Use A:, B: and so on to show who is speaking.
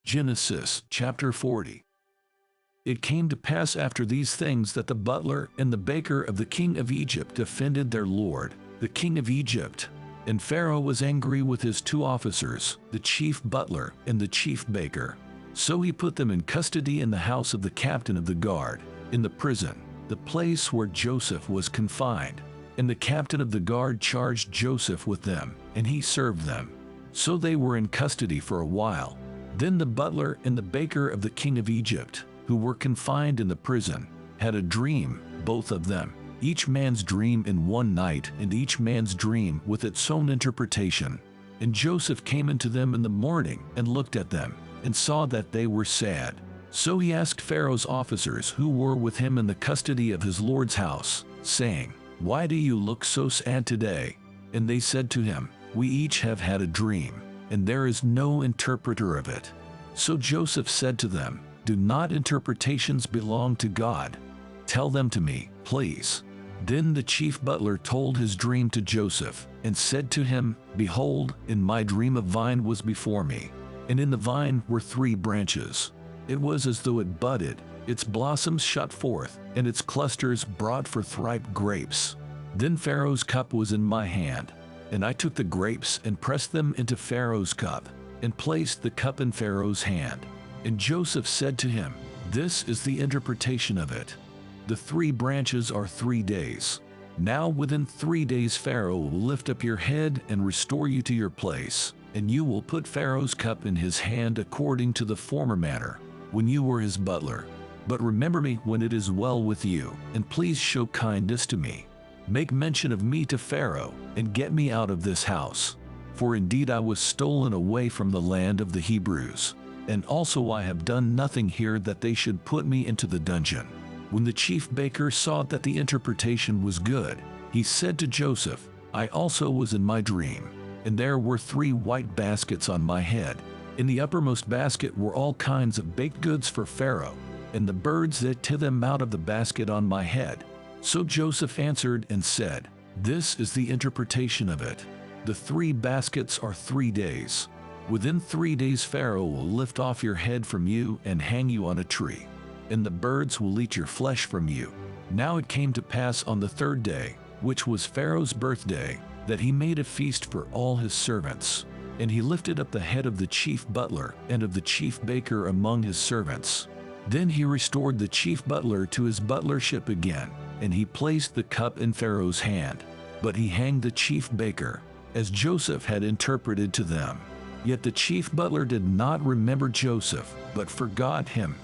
A: Genesis chapter 40. It came to pass after these things that the butler and the baker of the king of Egypt offended their lord, the king of Egypt. And Pharaoh was angry with his two officers, the chief butler and the chief baker. So he put them in custody in the house of the captain of the guard, in the prison, the place where Joseph was confined. And the captain of the guard charged Joseph with them, and he served them. So they were in custody for a while. Then the butler and the baker of the king of Egypt, who were confined in the prison, had a dream, both of them, each man's dream in one night, and each man's dream with its own interpretation. And Joseph came into them in the morning, and looked at them, and saw that they were sad. So he asked Pharaoh's officers who were with him in the custody of his lord's house, saying, "Why do you look so sad today?" And they said to him, "We each have had a dream, and there is no interpreter of it." So Joseph said to them, "Do not interpretations belong to God? Tell them to me, please." Then the chief butler told his dream to Joseph, and said to him, "Behold, in my dream a vine was before me, and in the vine were 3 branches. It was as though it budded, its blossoms shot forth, and its clusters brought forth ripe grapes. Then Pharaoh's cup was in my hand, and I took the grapes and pressed them into Pharaoh's cup, and placed the cup in Pharaoh's hand." And Joseph said to him, "This is the interpretation of it. The 3 branches are 3 days. Now within 3 days Pharaoh will lift up your head and restore you to your place, and you will put Pharaoh's cup in his hand according to the former manner, when you were his butler. But remember me when it is well with you, and please show kindness to me. Make mention of me to Pharaoh, and get me out of this house. For indeed I was stolen away from the land of the Hebrews, and also I have done nothing here that they should put me into the dungeon." When the chief baker saw that the interpretation was good, he said to Joseph, "I also was in my dream, and there were 3 white baskets on my head. In the uppermost basket were all kinds of baked goods for Pharaoh, and the birds ate to them out of the basket on my head." So Joseph answered and said, "This is the interpretation of it. The 3 baskets are 3 days. Within 3 days Pharaoh will lift off your head from you and hang you on a tree, and the birds will eat your flesh from you." Now it came to pass on the 3rd day, which was Pharaoh's birthday, that he made a feast for all his servants. And he lifted up the head of the chief butler and of the chief baker among his servants. Then he restored the chief butler to his butlership again, and he placed the cup in Pharaoh's hand. But he hanged the chief baker, as Joseph had interpreted to them. Yet the chief butler did not remember Joseph, but forgot him.